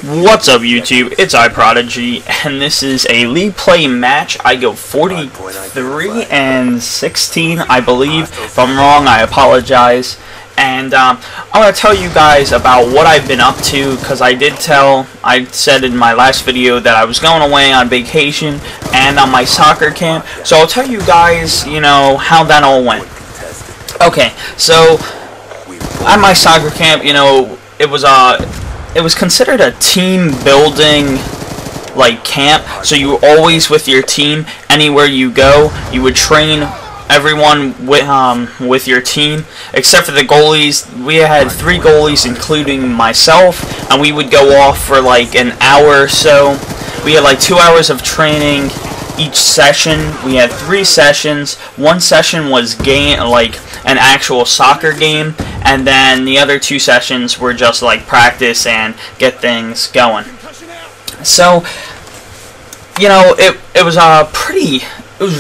What's up, YouTube? It's iProdigy, and this is a league play match. I go 43-16, I believe. If I'm wrong, I apologize. And I'm going to tell you guys about what I've been up to, because I said in my last video that I was going away on vacation and on my soccer camp. So I'll tell you guys, how that all went. Okay, so at my soccer camp, it was considered a team building camp, so you were always with your team. Anywhere you go, you would train everyone with your team, except for the goalies. We had 3 goalies, including myself, and we would go off for an hour or so. We had 2 hours of training each session. We had 3 sessions. One session was an actual soccer game, and then the other 2 sessions were just practice and get things going. So, it was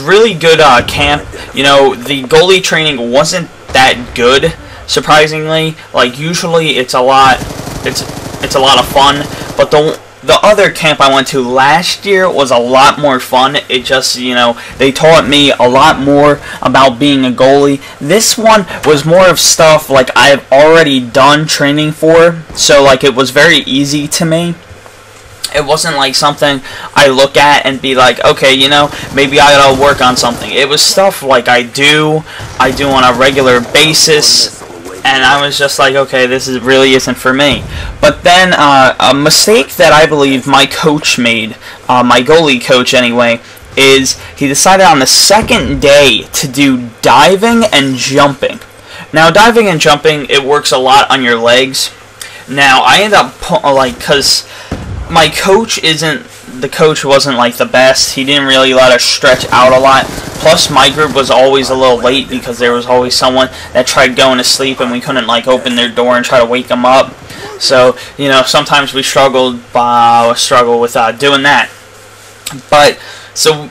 really good camp. The goalie training wasn't that good, surprisingly. Usually it's a lot of fun, but the other camp I went to last year was a lot more fun. It just, they taught me a lot more about being a goalie. This one was more of stuff I've already done training for, so it was very easy to me. It wasn't something I look at and be okay, maybe I gotta work on something. It was stuff I do on a regular basis, and I was just okay, this really isn't for me. But then a mistake that I believe my coach made, my goalie coach anyway, is he decided on the second day to do diving and jumping. Now, diving and jumping, it works a lot on your legs. Now, I end up because my coach wasn't the best. He didn't really let us stretch out a lot. Plus, my group was always a little late because there was always someone that tried going to sleep and we couldn't open their door and try to wake them up. So, sometimes we struggle with doing that. But so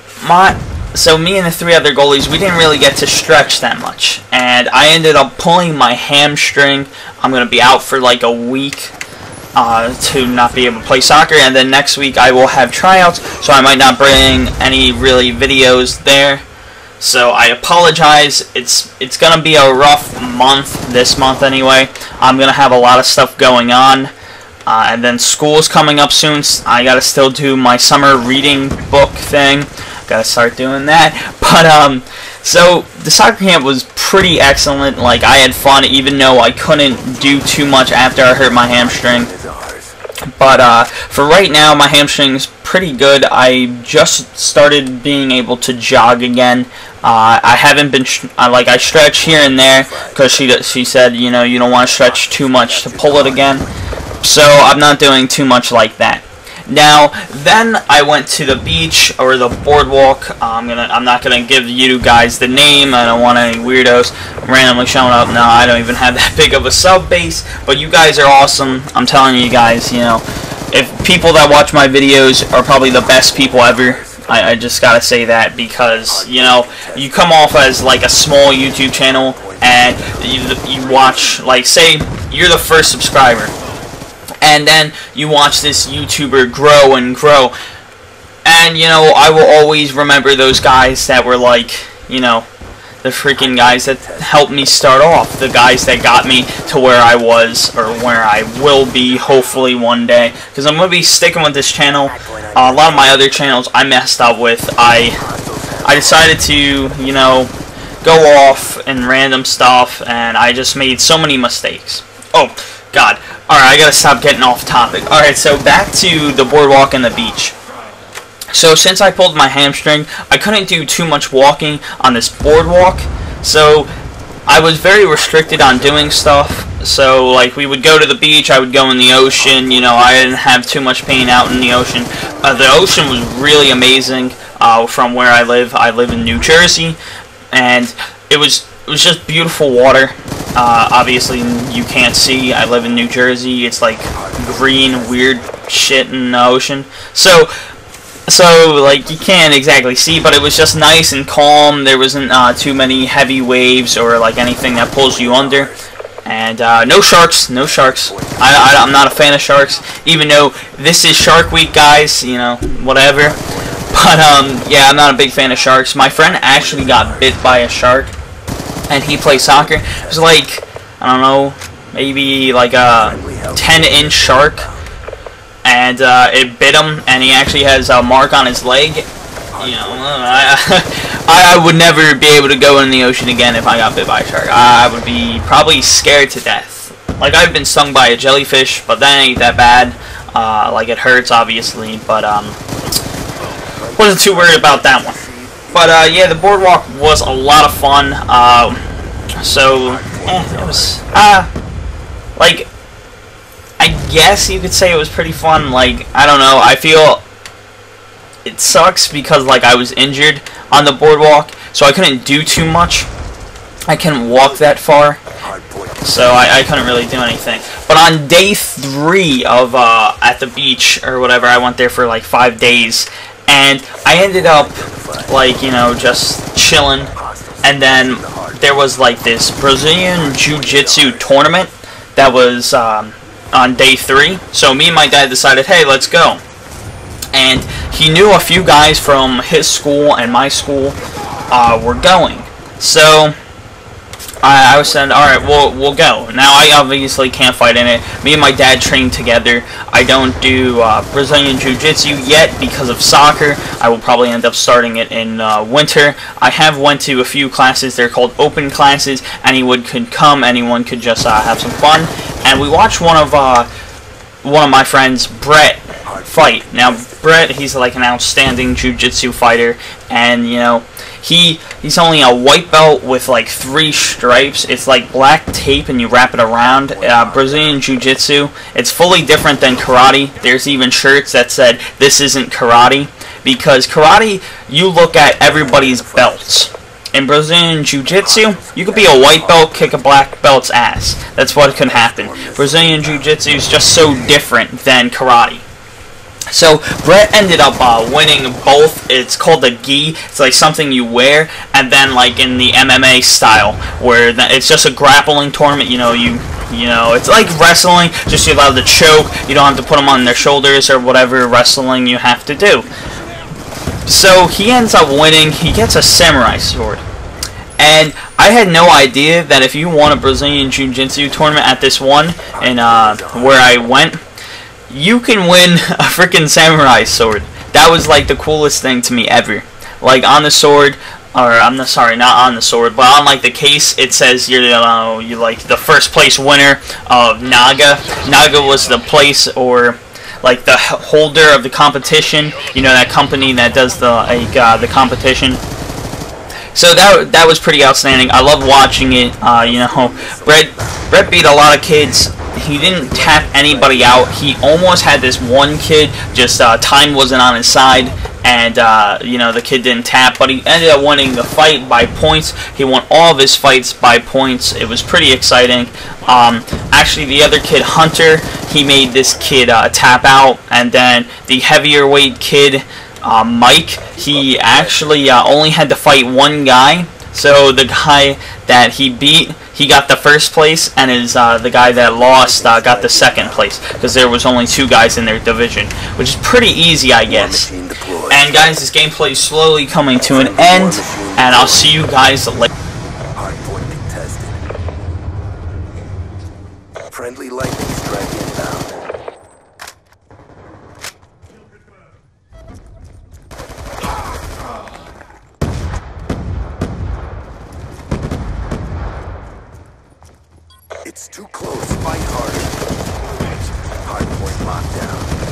me and the 3 other goalies, we didn't really get to stretch that much, and I ended up pulling my hamstring. I'm gonna be out for a week. To not be able to play soccer, and then next week I will have tryouts, so I might not bring any really videos there. So I apologize. It's gonna be a rough month, this month anyway. I'm gonna have a lot of stuff going on, and then school's coming up soon. I gotta still do my summer reading book thing. Gotta start doing that. But so the soccer camp was pretty excellent. I had fun, even though I couldn't do too much after I hurt my hamstring. But for right now, my hamstring's pretty good. I just started being able to jog again. I haven't been I stretch here and there because she said you don't want to stretch too much to pull it again. So I'm not doing too much like that. Now, then I went to the beach, or the boardwalk. I'm not gonna give you guys the name. I don't want any weirdos randomly showing up. No, I don't even have that big of a sub base, but you guys are awesome. I'm telling you guys, if people that watch my videos are probably the best people ever. I just gotta say that, because you come off as a small YouTube channel, and you watch, say you're the first subscriber, and then you watch this YouTuber grow and grow, and I will always remember those guys that were the freaking guys that helped me start off, the guys that got me to where I was, or where I will be hopefully one day, because I'm going to be sticking with this channel. A lot of my other channels I messed up with. I decided to go off and random stuff, and I just made so many mistakes. Oh God. Alright, I gotta stop getting off topic. Alright, so back to the boardwalk and the beach. So since I pulled my hamstring, I couldn't do too much walking on this boardwalk. So I was very restricted on doing stuff. So we would go to the beach, I would go in the ocean. I didn't have too much pain out in the ocean. The ocean was really amazing from where I live. I live in New Jersey, and it was just beautiful water. Obviously you can't see. I live in New Jersey. It's green, weird shit in the ocean. So you can't exactly see, but it was just nice and calm. There wasn't too many heavy waves or anything that pulls you under. And no sharks, no sharks. I'm not a fan of sharks, even though this is Shark Week, guys, you know, whatever. But, yeah, I'm not a big fan of sharks. My friend actually got bit by a shark, and he plays soccer. It was like, I don't know, maybe like a 10-inch shark, and it bit him, and he actually has a mark on his leg. You know, I would never be able to go in the ocean again if I got bit by a shark. I would be probably scared to death. Like, I've been stung by a jellyfish, but that ain't that bad. Like, it hurts, obviously, but, wasn't too worried about that one. But, yeah, the boardwalk was a lot of fun. It was, like, I guess you could say it was pretty fun. Like, I don't know, I feel it sucks because, like, I was injured on the boardwalk, so I couldn't do too much. I couldn't walk that far, so I couldn't really do anything. But on day 3 of, at the beach, or whatever, I went there for, like, 5 days, and I ended up, like, you know, just chilling, and then there was, like, this Brazilian Jiu-Jitsu tournament that was, on day 3, so me and my dad decided, hey, let's go. And he knew a few guys from his school and my school were going. So I was saying, alright, we'll go. Now, I obviously can't fight in it. Me and my dad train together. I don't do Brazilian Jiu-Jitsu yet because of soccer. I will probably end up starting it in winter. I have went to a few classes. They're called open classes. Anyone could come. Anyone could just have some fun. And we watched one of my friends, Brett, fight. Now, Brett, he's like an outstanding jiu-jitsu fighter, and, you know, he's only a white belt with like 3 stripes. It's like black tape and you wrap it around. Brazilian Jiu-Jitsu, it's fully different than karate. There's even shirts that said, this isn't karate, because karate, you look at everybody's belts. In Brazilian Jiu-Jitsu, you could be a white belt, kick a black belt's ass. That's what could happen. Brazilian Jiu-Jitsu is just so different than karate. So, Brett ended up winning both. It's called the gi. It's like something you wear, and then like in the MMA style, where it's just a grappling tournament. You know, it's like wrestling, just you're allowed to choke. You don't have to put them on their shoulders or whatever wrestling you have to do. So, he ends up winning. He gets a samurai sword. And I had no idea that if you won a Brazilian Jiu-Jitsu tournament at this one, and where I went, you can win a freaking samurai sword. That was like the coolest thing to me ever. Like on the sword, or sorry, not on the sword, but on like the case, it says you're like the first place winner of Naga. Naga was the place, or like the holder of the competition. You know, that company that does the competition. So that was pretty outstanding. I love watching it. You know, Brett beat a lot of kids. He didn't tap anybody out. He almost had this one kid, just time wasn't on his side, and you know, the kid didn't tap, but he ended up winning the fight by points. He won all of his fights by points. It was pretty exciting. Actually, the other kid, Hunter, he made this kid tap out, and then the heavier weight kid, Mike, he actually only had to fight one guy. So the guy that he beat, he got the first place, and the guy that lost got the second place, because there was only 2 guys in their division, which is pretty easy, I guess. And guys, this gameplay is slowly coming to an end, and I'll see you guys later. Hardpoint contested. Friendly lightning strike inbound. It's too close. Fight harder. Hardpoint lockdown.